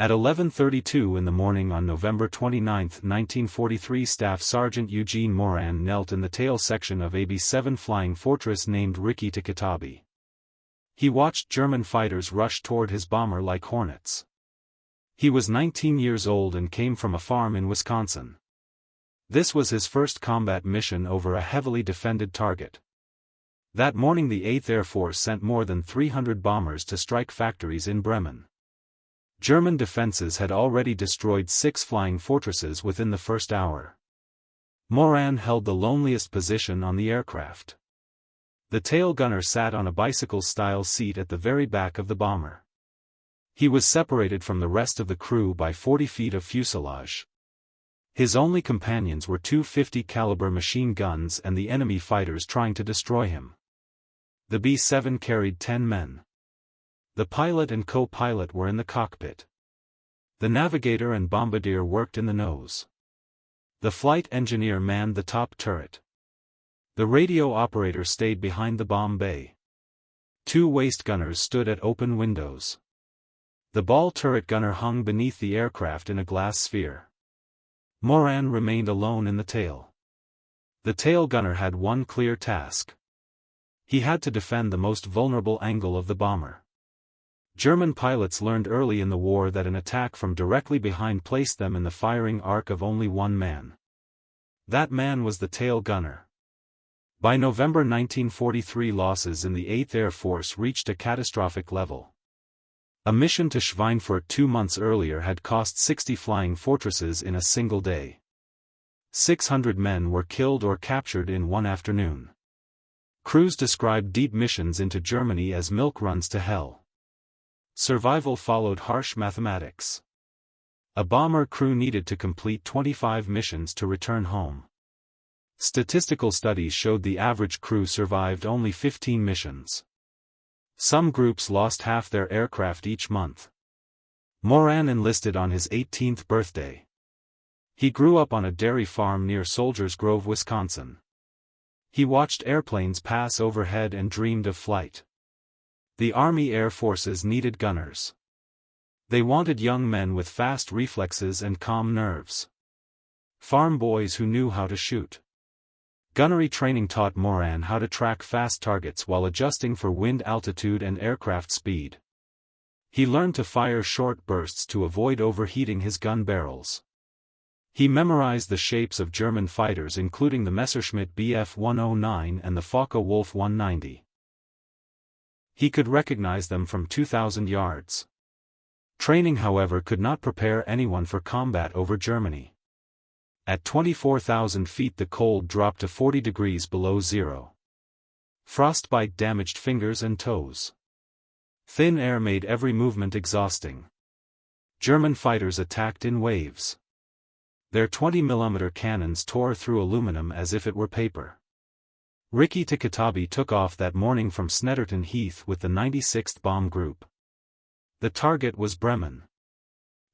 At 11:32 in the morning on November 29, 1943, Staff Sergeant Eugene Moran knelt in the tail section of a B-7 flying fortress named Rikki-Tikki-Tabi. He watched German fighters rush toward his bomber like hornets. He was 19 years old and came from a farm in Wisconsin. This was his first combat mission over a heavily defended target. That morning the 8th Air Force sent more than 300 bombers to strike factories in Bremen. German defenses had already destroyed 6 flying fortresses within the first hour. Moran held the loneliest position on the aircraft. The tail gunner sat on a bicycle-style seat at the very back of the bomber. He was separated from the rest of the crew by 40 feet of fuselage. His only companions were 2 .50 caliber machine guns and the enemy fighters trying to destroy him. The B-7 carried 10 men. The pilot and co-pilot were in the cockpit. The navigator and bombardier worked in the nose. The flight engineer manned the top turret. The radio operator stayed behind the bomb bay. 2 waist gunners stood at open windows. The ball turret gunner hung beneath the aircraft in a glass sphere. Moran remained alone in the tail. The tail gunner had one clear task. He had to defend the most vulnerable angle of the bomber. German pilots learned early in the war that an attack from directly behind placed them in the firing arc of only one man. That man was the tail gunner. By November 1943, losses in the 8th Air Force reached a catastrophic level. A mission to Schweinfurt 2 months earlier had cost 60 flying fortresses in a single day. 600 men were killed or captured in one afternoon. Crews described deep missions into Germany as milk runs to hell. Survival followed harsh mathematics. A bomber crew needed to complete 25 missions to return home. Statistical studies showed the average crew survived only 15 missions. Some groups lost half their aircraft each month. Moran enlisted on his 18th birthday. He grew up on a dairy farm near Soldiers Grove, Wisconsin. He watched airplanes pass overhead and dreamed of flight. The Army Air Forces needed gunners. They wanted young men with fast reflexes and calm nerves. Farm boys who knew how to shoot. Gunnery training taught Moran how to track fast targets while adjusting for wind altitude and aircraft speed. He learned to fire short bursts to avoid overheating his gun barrels. He memorized the shapes of German fighters, including the Messerschmitt Bf 109 and the Focke-Wulf 190. He could recognize them from 2,000 yards. Training, however, could not prepare anyone for combat over Germany. At 24,000 feet the cold dropped to 40 degrees below zero. Frostbite damaged fingers and toes. Thin air made every movement exhausting. German fighters attacked in waves. Their 20mm cannons tore through aluminum as if it were paper. Rikki-Tikki-Tabi took off that morning from Snetterton Heath with the 96th Bomb Group. The target was Bremen.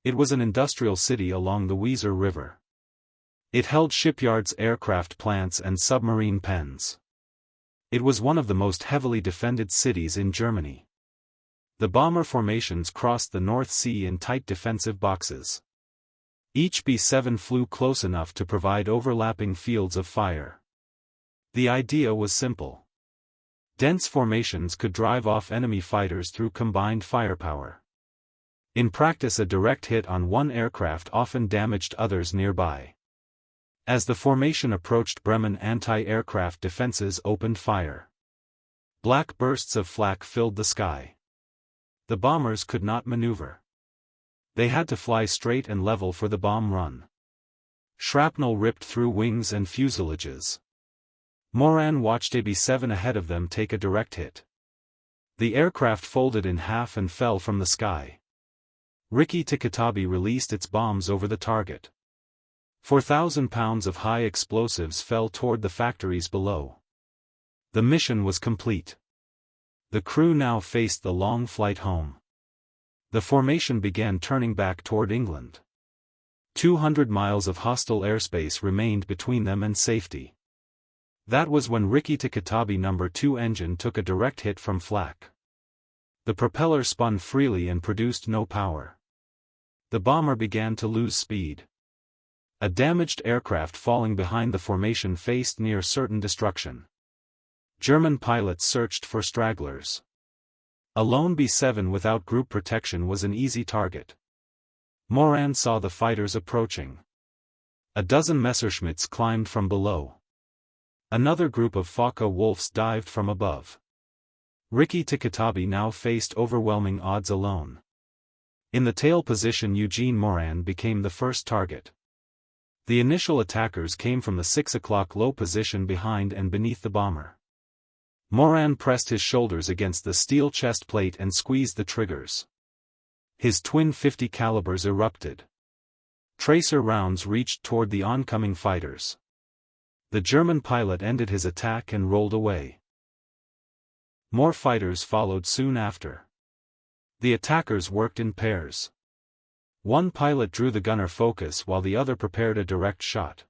It was an industrial city along the Weser River. It held shipyards, aircraft plants and submarine pens. It was one of the most heavily defended cities in Germany. The bomber formations crossed the North Sea in tight defensive boxes. Each B-7 flew close enough to provide overlapping fields of fire. The idea was simple. Dense formations could drive off enemy fighters through combined firepower. In practice, a direct hit on one aircraft often damaged others nearby. As the formation approached Bremen, anti-aircraft defenses opened fire. Black bursts of flak filled the sky. The bombers could not maneuver. They had to fly straight and level for the bomb run. Shrapnel ripped through wings and fuselages. Moran watched a B-7 ahead of them take a direct hit. The aircraft folded in half and fell from the sky. Rikki-Tikki-Tabi released its bombs over the target. 4,000 pounds of high explosives fell toward the factories below. The mission was complete. The crew now faced the long flight home. The formation began turning back toward England. 200 miles of hostile airspace remained between them and safety. That was when Rikki-Tikki-Tabi No. 2 engine took a direct hit from flak. The propeller spun freely and produced no power. The bomber began to lose speed. A damaged aircraft falling behind the formation faced near certain destruction. German pilots searched for stragglers. A lone B-7 without group protection was an easy target. Moran saw the fighters approaching. A dozen Messerschmitts climbed from below. Another group of Focke-Wulfs dived from above. Ricky Tikatabi now faced overwhelming odds alone. In the tail position, Eugene Moran became the first target. The initial attackers came from the 6 o'clock low position behind and beneath the bomber. Moran pressed his shoulders against the steel chest plate and squeezed the triggers. His twin .50 calibers erupted. Tracer rounds reached toward the oncoming fighters. The German pilot ended his attack and rolled away. More fighters followed soon after. The attackers worked in pairs. One pilot drew the gunner focus while the other prepared a direct shot.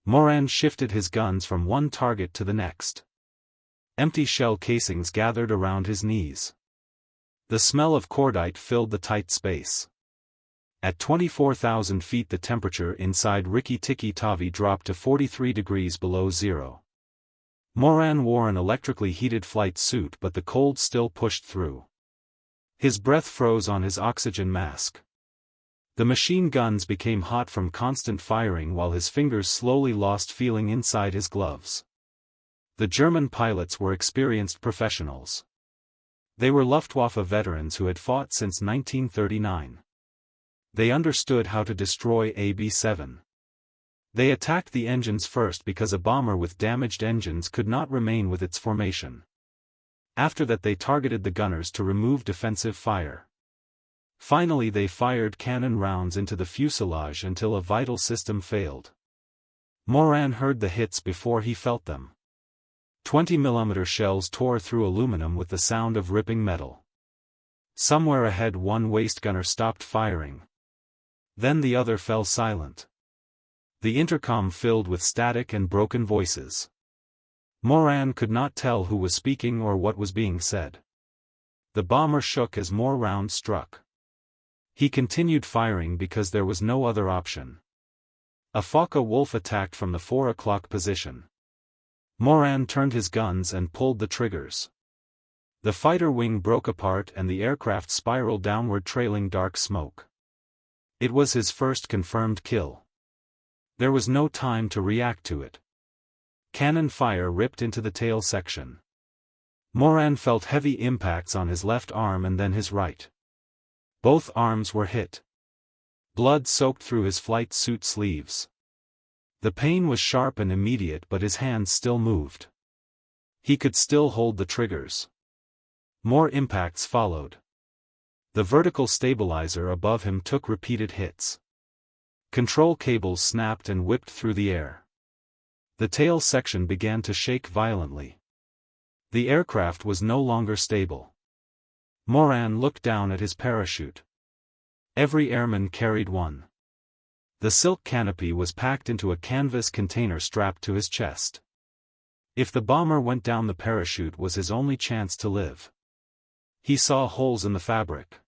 Moran shifted his guns from one target to the next. Empty shell casings gathered around his knees. The smell of cordite filled the tight space. At 24,000 feet the temperature inside Ricky Tikatabi dropped to 43 degrees below zero. Moran wore an electrically heated flight suit, but the cold still pushed through. His breath froze on his oxygen mask. The machine guns became hot from constant firing while his fingers slowly lost feeling inside his gloves. The German pilots were experienced professionals. They were Luftwaffe veterans who had fought since 1939. They understood how to destroy a B-7. They attacked the engines first because a bomber with damaged engines could not remain with its formation. After that they targeted the gunners to remove defensive fire. Finally they fired cannon rounds into the fuselage until a vital system failed. Moran heard the hits before he felt them. 20mm shells tore through aluminum with the sound of ripping metal. Somewhere ahead one waist gunner stopped firing. Then the other fell silent. The intercom filled with static and broken voices. Moran could not tell who was speaking or what was being said. The bomber shook as more rounds struck. He continued firing because there was no other option. A Focke-Wulf attacked from the 4 o'clock position. Moran turned his guns and pulled the triggers. The fighter wing broke apart and the aircraft spiraled downward trailing dark smoke. It was his first confirmed kill. There was no time to react to it. Cannon fire ripped into the tail section. Moran felt heavy impacts on his left arm and then his right. Both arms were hit. Blood soaked through his flight suit sleeves. The pain was sharp and immediate, but his hands still moved. He could still hold the triggers. More impacts followed. The vertical stabilizer above him took repeated hits. Control cables snapped and whipped through the air. The tail section began to shake violently. The aircraft was no longer stable. Moran looked down at his parachute. Every airman carried one. The silk canopy was packed into a canvas container strapped to his chest. If the bomber went down, the parachute was his only chance to live. He saw holes in the fabric.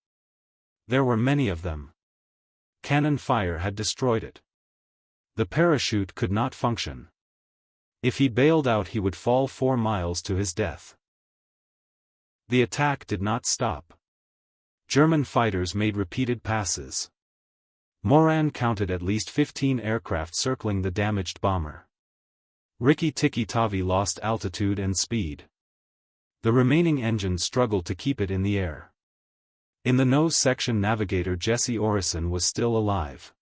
There were many of them. Cannon fire had destroyed it. The parachute could not function. If he bailed out, he would fall 4 miles to his death. The attack did not stop. German fighters made repeated passes. Moran counted at least 15 aircraft circling the damaged bomber. Ricky Tikatabi lost altitude and speed. The remaining engines struggled to keep it in the air. In the nose section, navigator Jesse Orison was still alive.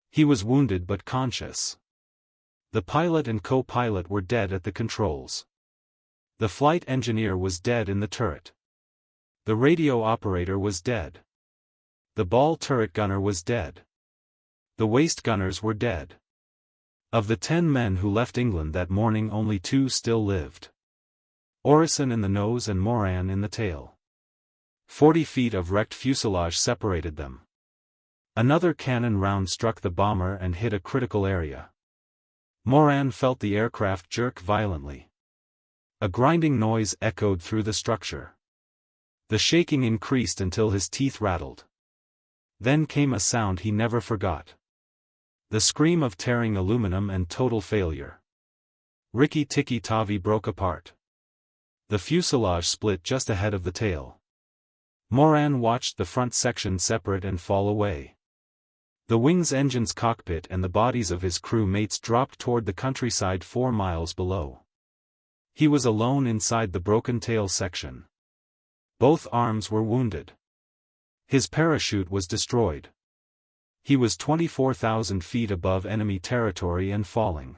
He was wounded but conscious. The pilot and co-pilot were dead at the controls. The flight engineer was dead in the turret. The radio operator was dead. The ball turret gunner was dead. The waist gunners were dead. Of the 10 men who left England that morning, only 2 still lived. Orison in the nose and Moran in the tail. 40 feet of wrecked fuselage separated them. Another cannon round struck the bomber and hit a critical area. Moran felt the aircraft jerk violently. A grinding noise echoed through the structure. The shaking increased until his teeth rattled. Then came a sound he never forgot. The scream of tearing aluminum and total failure. Rikki-tikki-tavi broke apart. The fuselage split just ahead of the tail. Moran watched the front section separate and fall away. The wing's engine's cockpit and the bodies of his crew mates dropped toward the countryside 4 miles below. He was alone inside the broken tail section. Both arms were wounded. His parachute was destroyed. He was 24,000 feet above enemy territory and falling.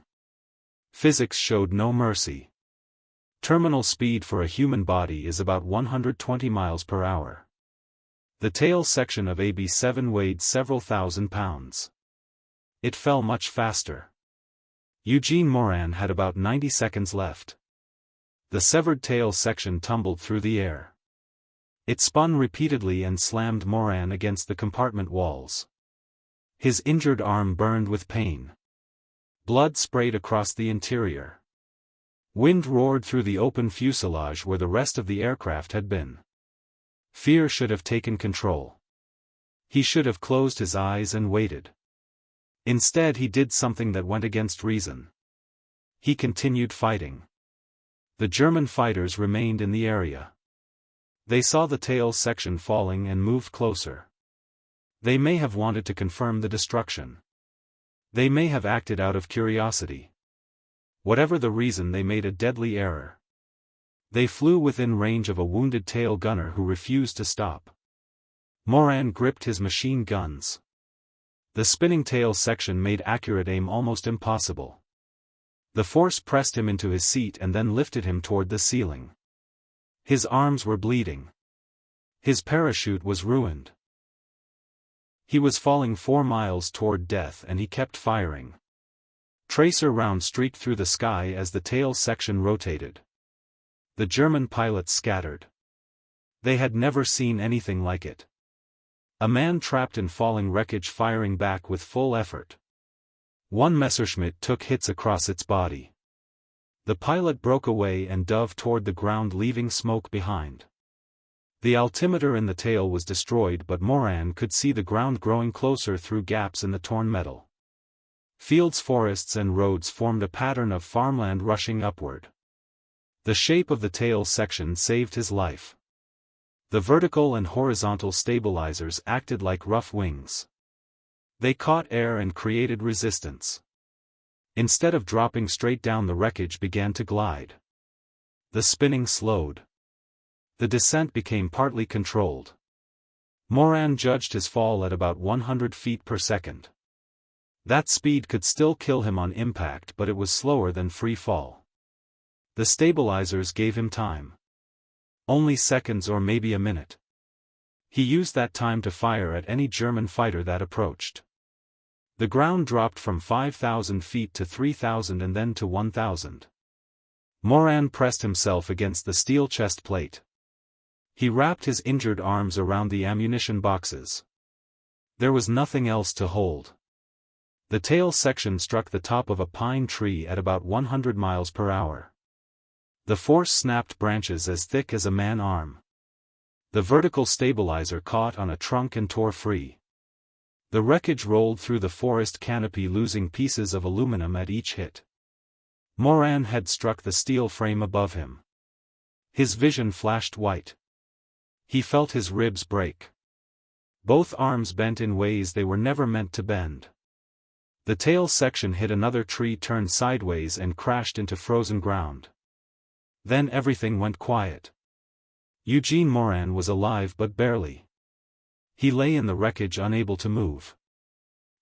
Physics showed no mercy. Terminal speed for a human body is about 120 miles per hour. The tail section of a B-7 weighed several thousand pounds. It fell much faster. Eugene Moran had about 90 seconds left. The severed tail section tumbled through the air. It spun repeatedly and slammed Moran against the compartment walls. His injured arm burned with pain. Blood sprayed across the interior. Wind roared through the open fuselage where the rest of the aircraft had been. Fear should have taken control. He should have closed his eyes and waited. Instead he did something that went against reason. He continued fighting. The German fighters remained in the area. They saw the tail section falling and moved closer. They may have wanted to confirm the destruction. They may have acted out of curiosity. Whatever the reason, they made a deadly error. They flew within range of a wounded tail gunner who refused to stop. Moran gripped his machine guns. The spinning tail section made accurate aim almost impossible. The force pressed him into his seat and then lifted him toward the ceiling. His arms were bleeding. His parachute was ruined. He was falling 4 miles toward death and he kept firing. Tracer rounds streaked through the sky as the tail section rotated. The German pilots scattered. They had never seen anything like it. A man trapped in falling wreckage firing back with full effort. One Messerschmitt took hits across its body. The pilot broke away and dove toward the ground, leaving smoke behind. The altimeter in the tail was destroyed, but Moran could see the ground growing closer through gaps in the torn metal. Fields, forests and roads formed a pattern of farmland rushing upward. The shape of the tail section saved his life. The vertical and horizontal stabilizers acted like rough wings. They caught air and created resistance. Instead of dropping straight down, the wreckage began to glide. The spinning slowed. The descent became partly controlled. Moran judged his fall at about 100 feet per second. That speed could still kill him on impact, but it was slower than free fall. The stabilizers gave him time. Only seconds or maybe a minute. He used that time to fire at any German fighter that approached. The ground dropped from 5,000 feet to 3,000 and then to 1,000. Moran pressed himself against the steel chest plate. He wrapped his injured arms around the ammunition boxes. There was nothing else to hold. The tail section struck the top of a pine tree at about 100 miles per hour. The force snapped branches as thick as a man-arm. The vertical stabilizer caught on a trunk and tore free. The wreckage rolled through the forest canopy, losing pieces of aluminum at each hit. Moran had struck the steel frame above him. His vision flashed white. He felt his ribs break. Both arms bent in ways they were never meant to bend. The tail section hit another tree, turned sideways and crashed into frozen ground. Then everything went quiet. Eugene Moran was alive, but barely. He lay in the wreckage, unable to move.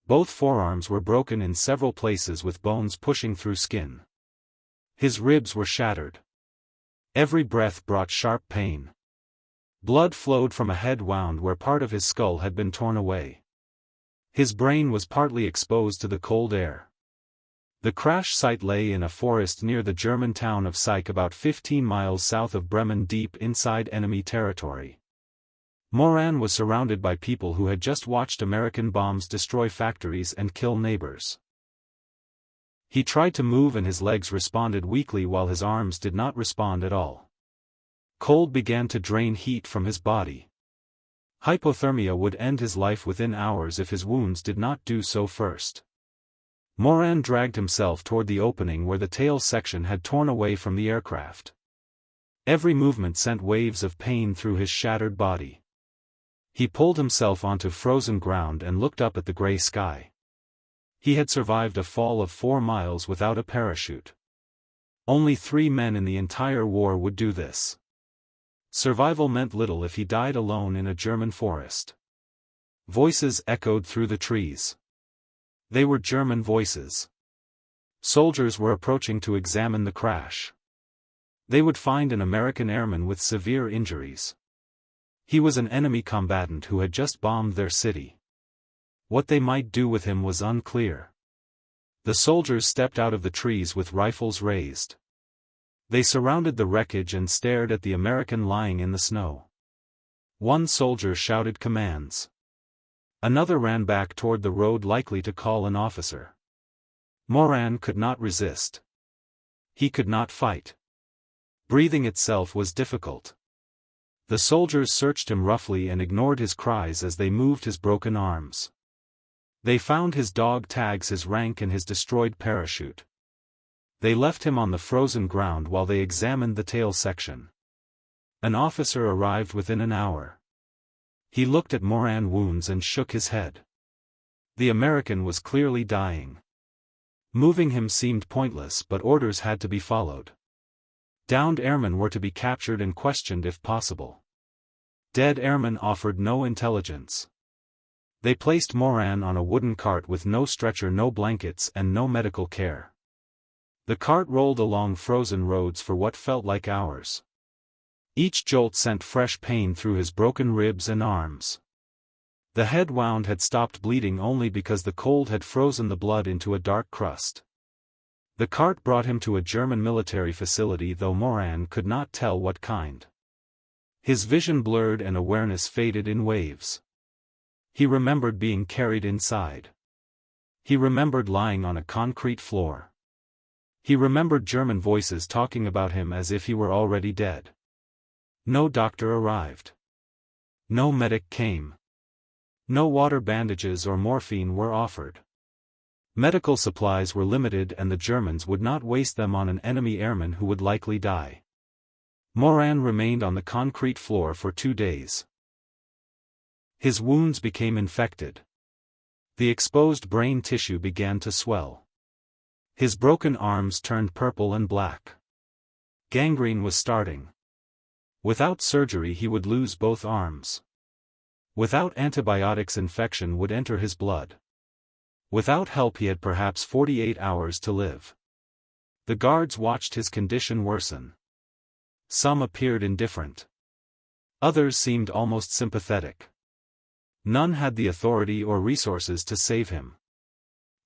Both forearms were broken in several places, with bones pushing through skin. His ribs were shattered. Every breath brought sharp pain. Blood flowed from a head wound where part of his skull had been torn away. His brain was partly exposed to the cold air. The crash site lay in a forest near the German town of Syke, about 15 miles south of Bremen, deep inside enemy territory. Moran was surrounded by people who had just watched American bombs destroy factories and kill neighbors. He tried to move and his legs responded weakly while his arms did not respond at all. Cold began to drain heat from his body. Hypothermia would end his life within hours if his wounds did not do so first. Moran dragged himself toward the opening where the tail section had torn away from the aircraft. Every movement sent waves of pain through his shattered body. He pulled himself onto frozen ground and looked up at the gray sky. He had survived a fall of 4 miles without a parachute. Only 3 men in the entire war would do this. Survival meant little if he died alone in a German forest. Voices echoed through the trees. They were German voices. Soldiers were approaching to examine the crash. They would find an American airman with severe injuries. He was an enemy combatant who had just bombed their city. What they might do with him was unclear. The soldiers stepped out of the trees with rifles raised. They surrounded the wreckage and stared at the American lying in the snow. One soldier shouted commands. Another ran back toward the road likely to call an officer. Moran could not resist. He could not fight. Breathing itself was difficult. The soldiers searched him roughly and ignored his cries as they moved his broken arms. They found his dog tags, his rank and his destroyed parachute. They left him on the frozen ground while they examined the tail section. An officer arrived within an hour. He looked at Moran's wounds and shook his head. The American was clearly dying. Moving him seemed pointless, but orders had to be followed. Downed airmen were to be captured and questioned if possible. Dead airmen offered no intelligence. They placed Moran on a wooden cart with no stretcher, no blankets, and no medical care. The cart rolled along frozen roads for what felt like hours. Each jolt sent fresh pain through his broken ribs and arms. The head wound had stopped bleeding only because the cold had frozen the blood into a dark crust. The cart brought him to a German military facility, though Moran could not tell what kind. His vision blurred and awareness faded in waves. He remembered being carried inside. He remembered lying on a concrete floor. He remembered German voices talking about him as if he were already dead. No doctor arrived. No medic came. No water, bandages or morphine were offered. Medical supplies were limited and the Germans would not waste them on an enemy airman who would likely die. Moran remained on the concrete floor for 2 days. His wounds became infected. The exposed brain tissue began to swell. His broken arms turned purple and black. Gangrene was starting. Without surgery he would lose both arms. Without antibiotics infection would enter his blood. Without help he had perhaps 48 hours to live. The guards watched his condition worsen. Some appeared indifferent. Others seemed almost sympathetic. None had the authority or resources to save him.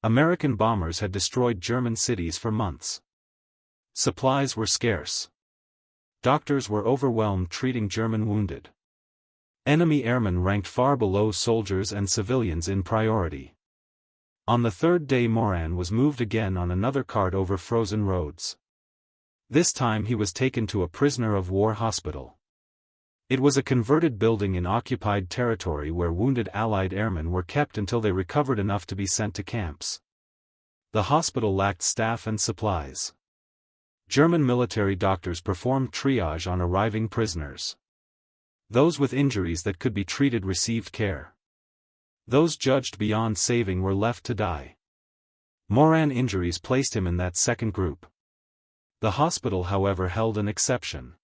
American bombers had destroyed German cities for months. Supplies were scarce. Doctors were overwhelmed treating German wounded. Enemy airmen ranked far below soldiers and civilians in priority. On the 3rd day Moran was moved again on another cart over frozen roads. This time he was taken to a prisoner of war hospital. It was a converted building in occupied territory where wounded Allied airmen were kept until they recovered enough to be sent to camps. The hospital lacked staff and supplies. German military doctors performed triage on arriving prisoners. Those with injuries that could be treated received care. Those judged beyond saving were left to die. Moran's injuries placed him in that second group. The hospital, however, held an exception.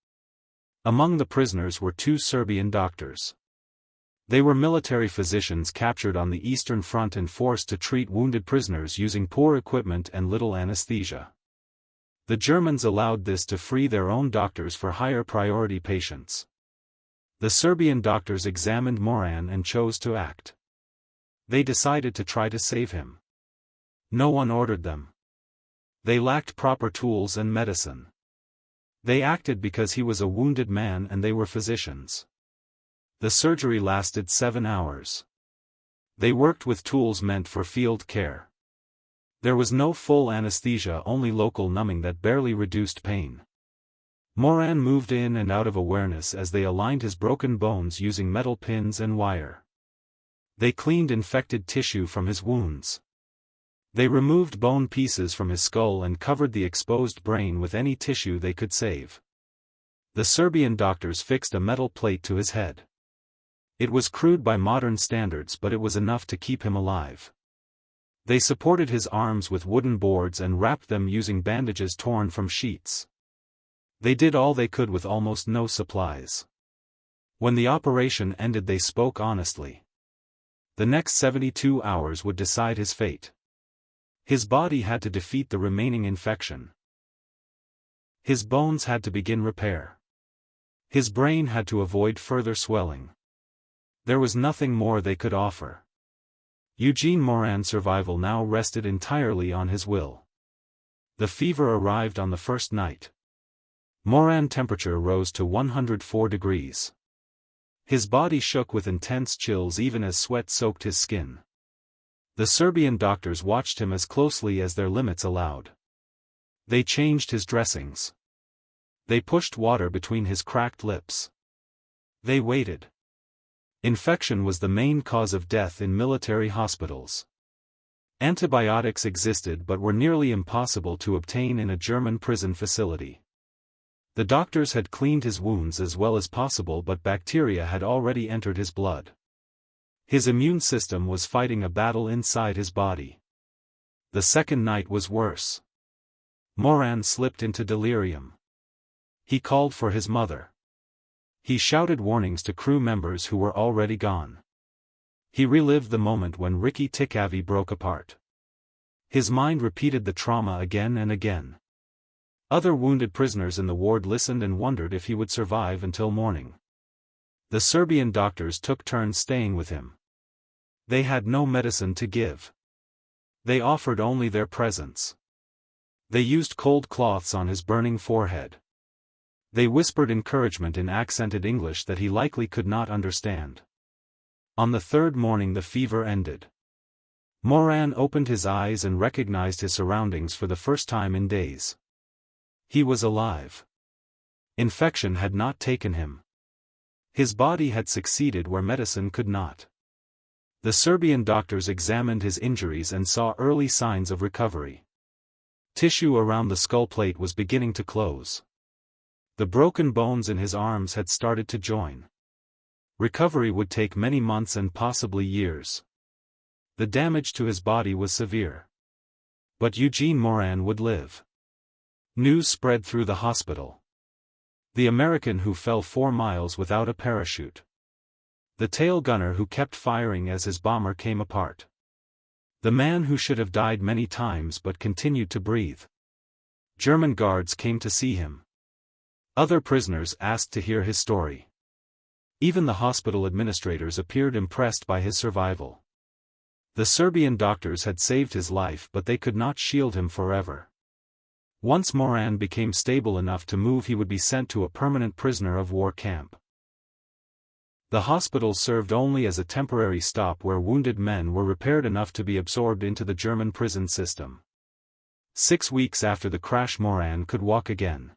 Among the prisoners were 2 Serbian doctors. They were military physicians captured on the Eastern Front and forced to treat wounded prisoners using poor equipment and little anesthesia. The Germans allowed this to free their own doctors for higher priority patients. The Serbian doctors examined Moran and chose to act. They decided to try to save him. No one ordered them. They lacked proper tools and medicine. They acted because he was a wounded man and they were physicians. The surgery lasted 7 hours. They worked with tools meant for field care. There was no full anesthesia, only local numbing that barely reduced pain. Moran moved in and out of awareness as they aligned his broken bones using metal pins and wire. They cleaned infected tissue from his wounds. They removed bone pieces from his skull and covered the exposed brain with any tissue they could save. The Serbian doctors fixed a metal plate to his head. It was crude by modern standards, but it was enough to keep him alive. They supported his arms with wooden boards and wrapped them using bandages torn from sheets. They did all they could with almost no supplies. When the operation ended, they spoke honestly. The next 72 hours would decide his fate. His body had to defeat the remaining infection. His bones had to begin repair. His brain had to avoid further swelling. There was nothing more they could offer. Eugene Moran's survival now rested entirely on his will. The fever arrived on the first night. Moran's temperature rose to 104 degrees. His body shook with intense chills even as sweat soaked his skin. The Serbian doctors watched him as closely as their limits allowed. They changed his dressings. They pushed water between his cracked lips. They waited. Infection was the main cause of death in military hospitals. Antibiotics existed but were nearly impossible to obtain in a German prison facility. The doctors had cleaned his wounds as well as possible, but bacteria had already entered his blood. His immune system was fighting a battle inside his body. The second night was worse. Moran slipped into delirium. He called for his mother. He shouted warnings to crew members who were already gone. He relived the moment when Ricky Tikhavi broke apart. His mind repeated the trauma again and again. Other wounded prisoners in the ward listened and wondered if he would survive until morning. The Serbian doctors took turns staying with him. They had no medicine to give. They offered only their presence. They used cold cloths on his burning forehead. They whispered encouragement in accented English that he likely could not understand. On the third morning the fever ended. Moran opened his eyes and recognized his surroundings for the first time in days. He was alive. Infection had not taken him. His body had succeeded where medicine could not. The Serbian doctors examined his injuries and saw early signs of recovery. Tissue around the skull plate was beginning to close. The broken bones in his arms had started to join. Recovery would take many months and possibly years. The damage to his body was severe. But Eugene Moran would live. News spread through the hospital. The American who fell 4 miles without a parachute. The tail gunner who kept firing as his bomber came apart. The man who should have died many times but continued to breathe. German guards came to see him. Other prisoners asked to hear his story. Even the hospital administrators appeared impressed by his survival. The Serbian doctors had saved his life, but they could not shield him forever. Once Moran became stable enough to move, he would be sent to a permanent prisoner of war camp. The hospital served only as a temporary stop where wounded men were repaired enough to be absorbed into the German prison system. 6 weeks after the crash, Moran could walk again.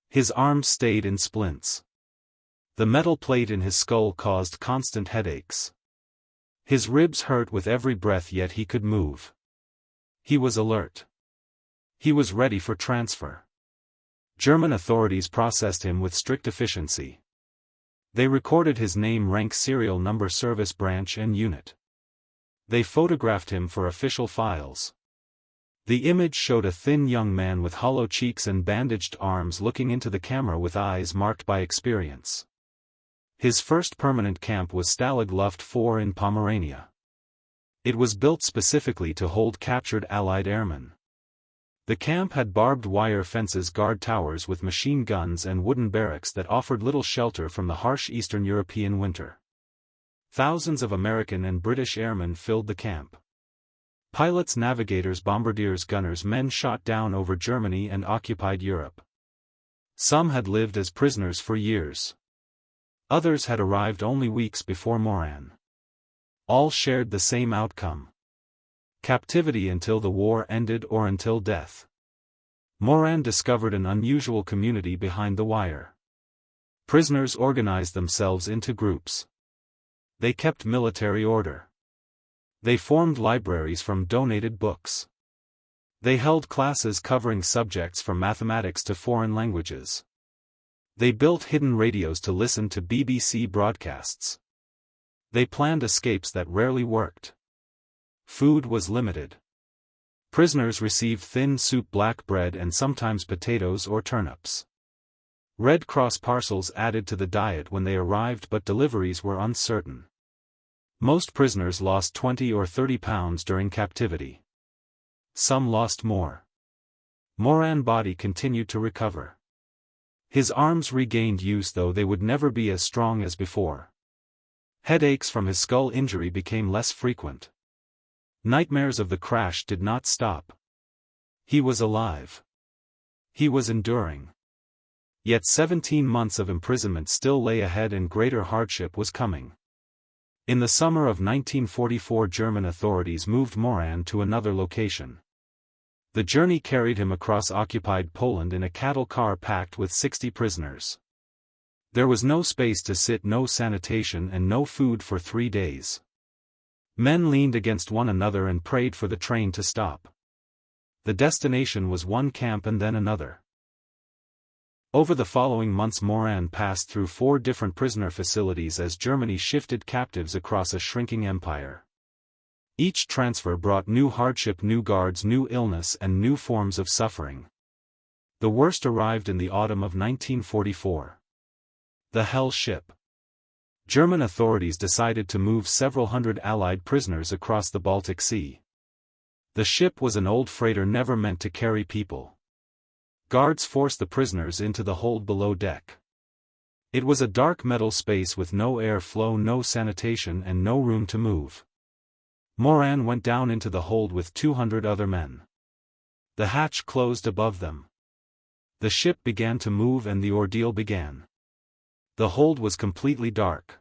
His arms stayed in splints. The metal plate in his skull caused constant headaches. His ribs hurt with every breath, yet he could move. He was alert. He was ready for transfer. German authorities processed him with strict efficiency. They recorded his name, rank, serial number, service branch and unit. They photographed him for official files. The image showed a thin young man with hollow cheeks and bandaged arms looking into the camera with eyes marked by experience. His first permanent camp was Stalag Luft 4 in Pomerania. It was built specifically to hold captured Allied airmen. The camp had barbed wire fences, guard towers with machine guns, and wooden barracks that offered little shelter from the harsh Eastern European winter. Thousands of American and British airmen filled the camp. Pilots, navigators, bombardiers, gunners, men shot down over Germany and occupied Europe. Some had lived as prisoners for years. Others had arrived only weeks before Moran. All shared the same outcome: captivity until the war ended or until death. Moran discovered an unusual community behind the wire. Prisoners organized themselves into groups. They kept military order. They formed libraries from donated books. They held classes covering subjects from mathematics to foreign languages. They built hidden radios to listen to BBC broadcasts. They planned escapes that rarely worked. Food was limited. Prisoners received thin soup, black bread, and sometimes potatoes or turnips. Red Cross parcels added to the diet when they arrived, but deliveries were uncertain. Most prisoners lost 20 or 30 pounds during captivity. Some lost more. Moran's body continued to recover. His arms regained use, though they would never be as strong as before. Headaches from his skull injury became less frequent. Nightmares of the crash did not stop. He was alive. He was enduring. Yet 17 months of imprisonment still lay ahead, and greater hardship was coming. In the summer of 1944, German authorities moved Moran to another location. The journey carried him across occupied Poland in a cattle car packed with 60 prisoners. There was no space to sit, no sanitation, and no food for 3 days. Men leaned against one another and prayed for the train to stop. The destination was one camp and then another. Over the following months, Moran passed through 4 different prisoner facilities as Germany shifted captives across a shrinking empire. Each transfer brought new hardship, new guards, new illness, and new forms of suffering. The worst arrived in the autumn of 1944. The Hell Ship. German authorities decided to move several hundred Allied prisoners across the Baltic Sea. The ship was an old freighter never meant to carry people. Guards forced the prisoners into the hold below deck. It was a dark metal space with no air flow, no sanitation, and no room to move. Moran went down into the hold with 200 other men. The hatch closed above them. The ship began to move and the ordeal began. The hold was completely dark.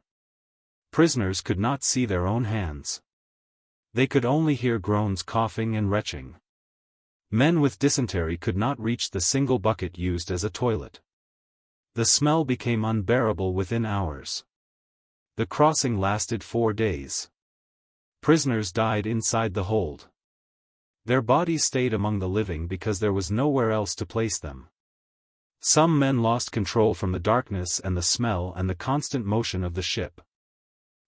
Prisoners could not see their own hands. They could only hear groans, coughing, and retching. Men with dysentery could not reach the single bucket used as a toilet. The smell became unbearable within hours. The crossing lasted 4 days. Prisoners died inside the hold. Their bodies stayed among the living because there was nowhere else to place them. Some men lost control from the darkness and the smell and the constant motion of the ship.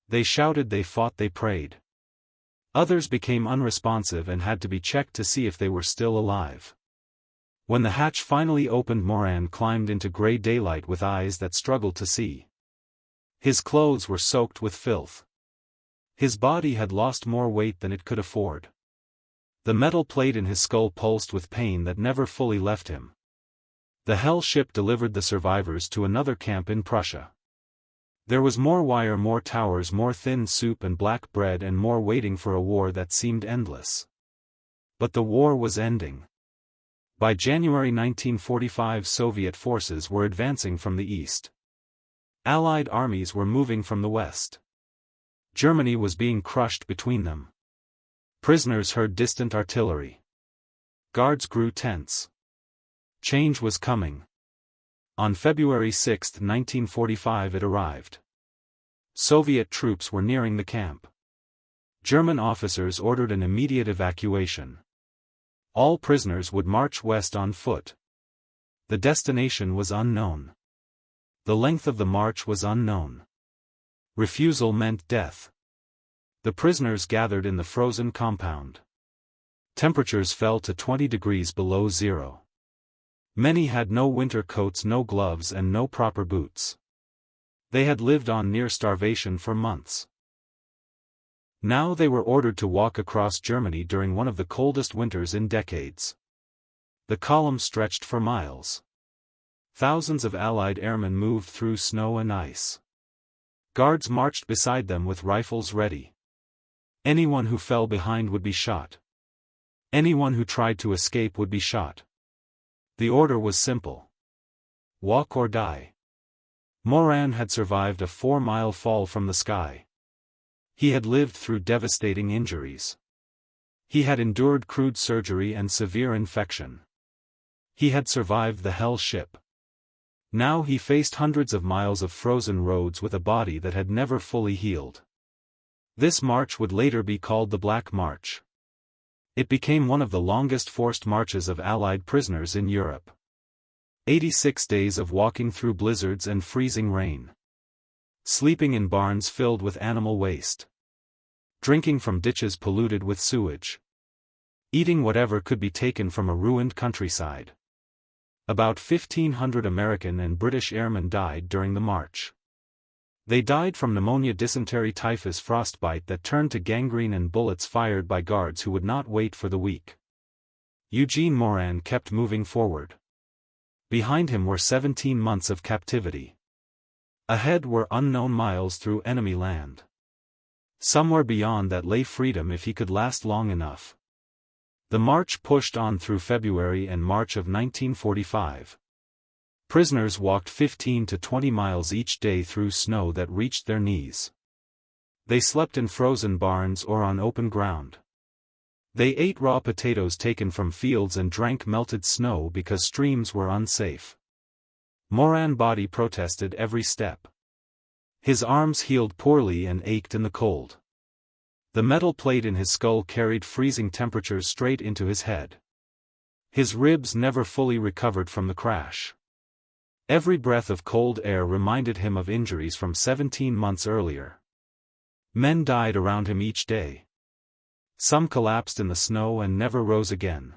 They shouted, they fought, they prayed. Others became unresponsive and had to be checked to see if they were still alive. When the hatch finally opened, Moran climbed into gray daylight with eyes that struggled to see. His clothes were soaked with filth. His body had lost more weight than it could afford. The metal plate in his skull pulsed with pain that never fully left him. The Hell Ship delivered the survivors to another camp in Prussia. There was more wire, more towers, more thin soup and black bread, and more waiting for a war that seemed endless. But the war was ending. By January 1945, Soviet forces were advancing from the east. Allied armies were moving from the west. Germany was being crushed between them. Prisoners heard distant artillery. Guards grew tense. Change was coming. On February 6, 1945, it arrived. Soviet troops were nearing the camp. German officers ordered an immediate evacuation. All prisoners would march west on foot. The destination was unknown. The length of the march was unknown. Refusal meant death. The prisoners gathered in the frozen compound. Temperatures fell to 20 degrees below zero. Many had no winter coats, no gloves, and no proper boots. They had lived on near starvation for months. Now they were ordered to walk across Germany during one of the coldest winters in decades. The column stretched for miles. Thousands of Allied airmen moved through snow and ice. Guards marched beside them with rifles ready. Anyone who fell behind would be shot. Anyone who tried to escape would be shot. The order was simple. Walk or die. Moran had survived a 4-mile fall from the sky. He had lived through devastating injuries. He had endured crude surgery and severe infection. He had survived the Hell ship. Now he faced hundreds of miles of frozen roads with a body that had never fully healed. This march would later be called the Black March. It became one of the longest forced marches of Allied prisoners in Europe. 86 days of walking through blizzards and freezing rain. Sleeping in barns filled with animal waste. Drinking from ditches polluted with sewage. Eating whatever could be taken from a ruined countryside. About 1,500 American and British airmen died during the march. They died from pneumonia, dysentery, typhus, frostbite that turned to gangrene, and bullets fired by guards who would not wait for the weak. Eugene Moran kept moving forward. Behind him were 17 months of captivity. Ahead were unknown miles through enemy land. Somewhere beyond that lay freedom if he could last long enough. The march pushed on through February and March of 1945. Prisoners walked 15 to 20 miles each day through snow that reached their knees. They slept in frozen barns or on open ground. They ate raw potatoes taken from fields and drank melted snow because streams were unsafe. Moran's body protested every step. His arms healed poorly and ached in the cold. The metal plate in his skull carried freezing temperatures straight into his head. His ribs never fully recovered from the crash. Every breath of cold air reminded him of injuries from 17 months earlier. Men died around him each day. Some collapsed in the snow and never rose again.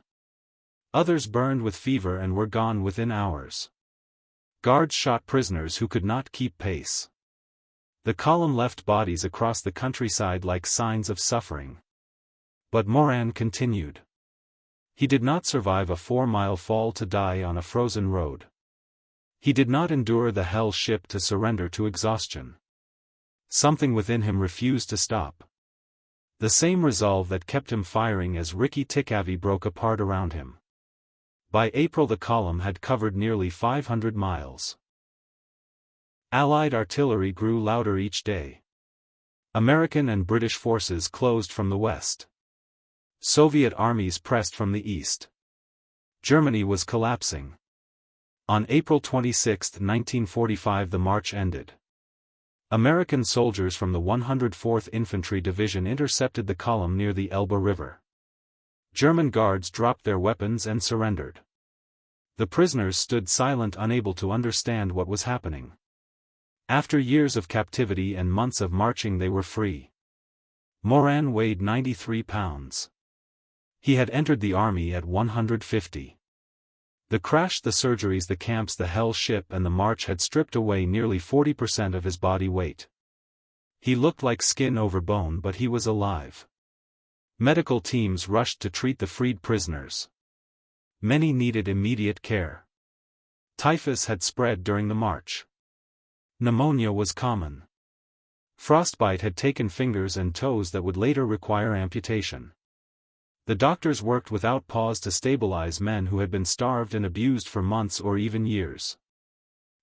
Others burned with fever and were gone within hours. Guards shot prisoners who could not keep pace. The column left bodies across the countryside like signs of suffering. But Moran continued. He did not survive a 4-mile fall to die on a frozen road. He did not endure the Hell ship to surrender to exhaustion. Something within him refused to stop. The same resolve that kept him firing as Ricky Tikavy broke apart around him. By April the column had covered nearly 500 miles. Allied artillery grew louder each day. American and British forces closed from the west. Soviet armies pressed from the east. Germany was collapsing. On April 26, 1945 the march ended. American soldiers from the 104th Infantry Division intercepted the column near the Elbe River. German guards dropped their weapons and surrendered. The prisoners stood silent, unable to understand what was happening. After years of captivity and months of marching they were free. Moran weighed 93 pounds. He had entered the army at 150. The crash, the surgeries, the camps, the Hell ship and the march had stripped away nearly 40% of his body weight. He looked like skin over bone, but he was alive. Medical teams rushed to treat the freed prisoners. Many needed immediate care. Typhus had spread during the march. Pneumonia was common. Frostbite had taken fingers and toes that would later require amputation. The doctors worked without pause to stabilize men who had been starved and abused for months or even years.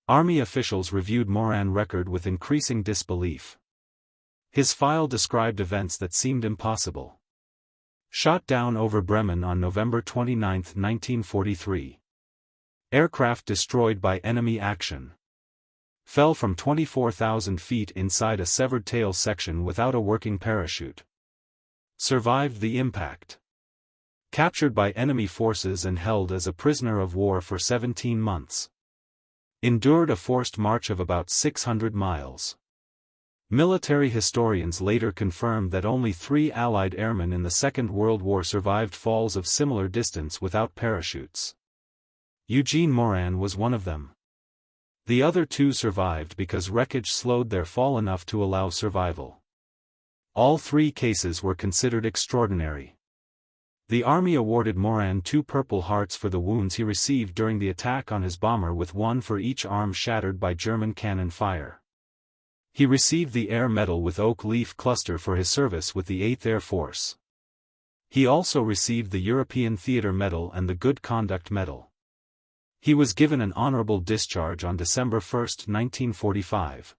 Army officials reviewed Moran's record with increasing disbelief. His file described events that seemed impossible. Shot down over Bremen on November 29, 1943. Aircraft destroyed by enemy action. Fell from 24,000 feet inside a severed tail section without a working parachute. Survived the impact. Captured by enemy forces and held as a prisoner of war for 17 months. Endured a forced march of about 600 miles. Military historians later confirmed that only 3 Allied airmen in the Second World War survived falls of similar distance without parachutes. Eugene Moran was one of them. The other 2 survived because wreckage slowed their fall enough to allow survival. All 3 cases were considered extraordinary. The Army awarded Moran 2 Purple Hearts for the wounds he received during the attack on his bomber, with 1 for each arm shattered by German cannon fire. He received the Air Medal with Oak Leaf Cluster for his service with the 8th Air Force. He also received the European Theatre Medal and the Good Conduct Medal. He was given an honorable discharge on December 1, 1945.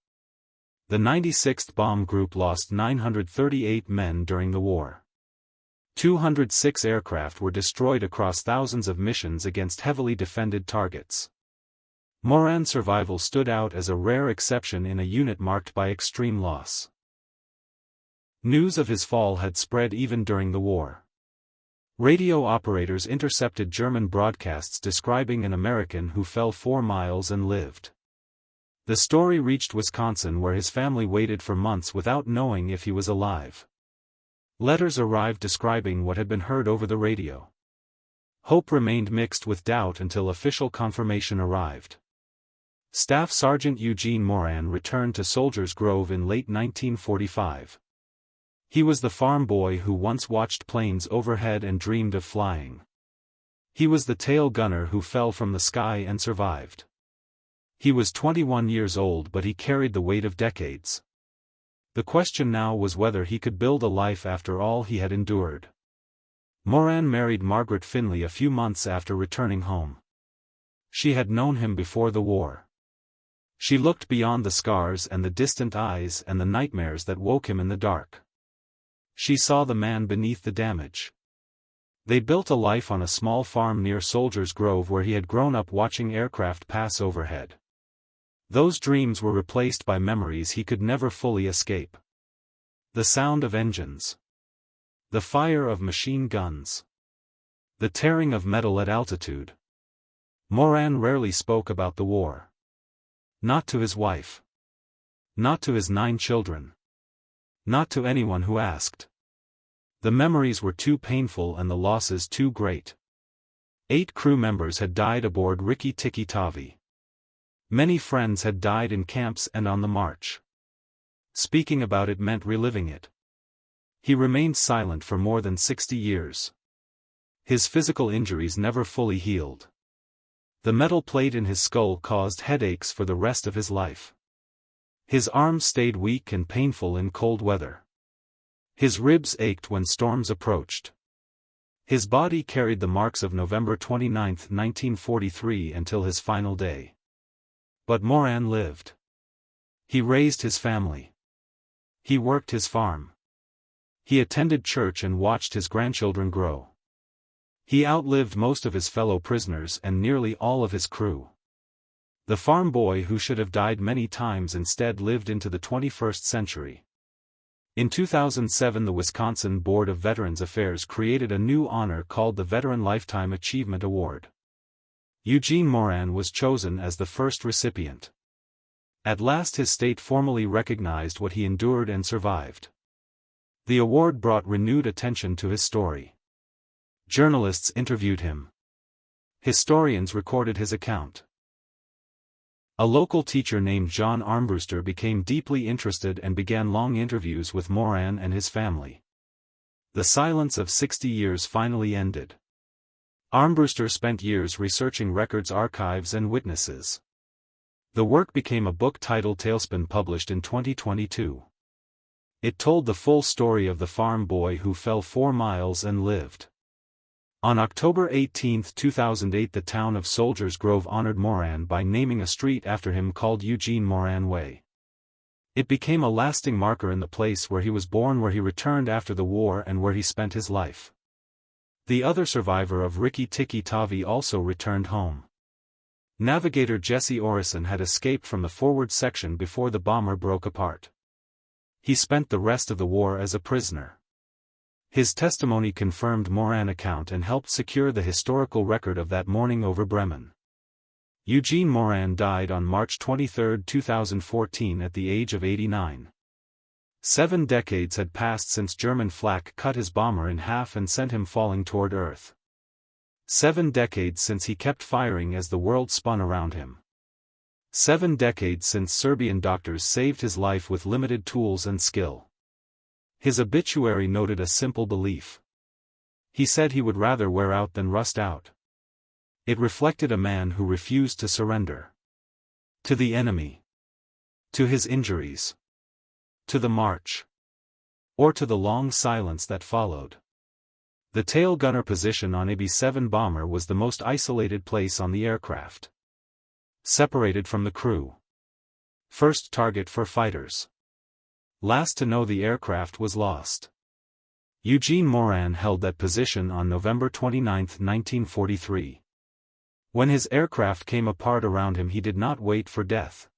The 96th Bomb Group lost 938 men during the war. 206 aircraft were destroyed across thousands of missions against heavily defended targets. Moran's survival stood out as a rare exception in a unit marked by extreme loss. News of his fall had spread even during the war. Radio operators intercepted German broadcasts describing an American who fell 4 miles and lived. The story reached Wisconsin, where his family waited for months without knowing if he was alive. Letters arrived describing what had been heard over the radio. Hope remained mixed with doubt until official confirmation arrived. Staff Sergeant Eugene Moran returned to Soldiers Grove in late 1945. He was the farm boy who once watched planes overhead and dreamed of flying. He was the tail gunner who fell from the sky and survived. He was 21 years old, but he carried the weight of decades. The question now was whether he could build a life after all he had endured. Moran married Margaret Finley a few months after returning home. She had known him before the war. She looked beyond the scars and the distant eyes and the nightmares that woke him in the dark. She saw the man beneath the damage. They built a life on a small farm near Soldiers Grove where he had grown up watching aircraft pass overhead. Those dreams were replaced by memories he could never fully escape. The sound of engines. The fire of machine guns. The tearing of metal at altitude. Moran rarely spoke about the war. Not to his wife. Not to his 9 children. Not to anyone who asked. The memories were too painful and the losses too great. 8 crew members had died aboard Rikki-Tikki Tavi. Many friends had died in camps and on the march. Speaking about it meant reliving it. He remained silent for more than 60 years. His physical injuries never fully healed. The metal plate in his skull caused headaches for the rest of his life. His arms stayed weak and painful in cold weather. His ribs ached when storms approached. His body carried the marks of November 29, 1943 until his final day. But Moran lived. He raised his family. He worked his farm. He attended church and watched his grandchildren grow. He outlived most of his fellow prisoners and nearly all of his crew. The farm boy who should have died many times instead lived into the 21st century. In 2007, the Wisconsin Board of Veterans Affairs created a new honor called the Veteran Lifetime Achievement Award. Eugene Moran was chosen as the first recipient. At last his state formally recognized what he endured and survived. The award brought renewed attention to his story. Journalists interviewed him. Historians recorded his account. A local teacher named John Armbruster became deeply interested and began long interviews with Moran and his family. The silence of 60 years finally ended. Armbruster spent years researching records, archives and witnesses. The work became a book titled Tailspin, published in 2022. It told the full story of the farm boy who fell 4 miles and lived. On October 18, 2008, the town of Soldiers Grove honored Moran by naming a street after him called Eugene Moran Way. It became a lasting marker in the place where he was born, where he returned after the war, and where he spent his life. The other survivor of Rikki-Tikki Tavi also returned home. Navigator Jesse Orison had escaped from the forward section before the bomber broke apart. He spent the rest of the war as a prisoner. His testimony confirmed Moran's account and helped secure the historical record of that morning over Bremen. Eugene Moran died on March 23, 2014 at the age of 89. 7 decades had passed since German flak cut his bomber in half and sent him falling toward Earth. 7 decades since he kept firing as the world spun around him. 7 decades since Serbian doctors saved his life with limited tools and skill. His obituary noted a simple belief. He said he would rather wear out than rust out. It reflected a man who refused to surrender. To the enemy. To his injuries. To the march. Or to the long silence that followed. The tail gunner position on a B-17 bomber was the most isolated place on the aircraft. Separated from the crew. First target for fighters. Last to know the aircraft was lost. Eugene Moran held that position on November 29, 1943. When his aircraft came apart around him, he did not wait for death.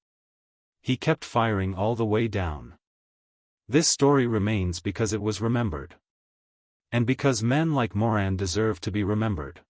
He kept firing all the way down. This story remains because it was remembered. And because men like Moran deserve to be remembered.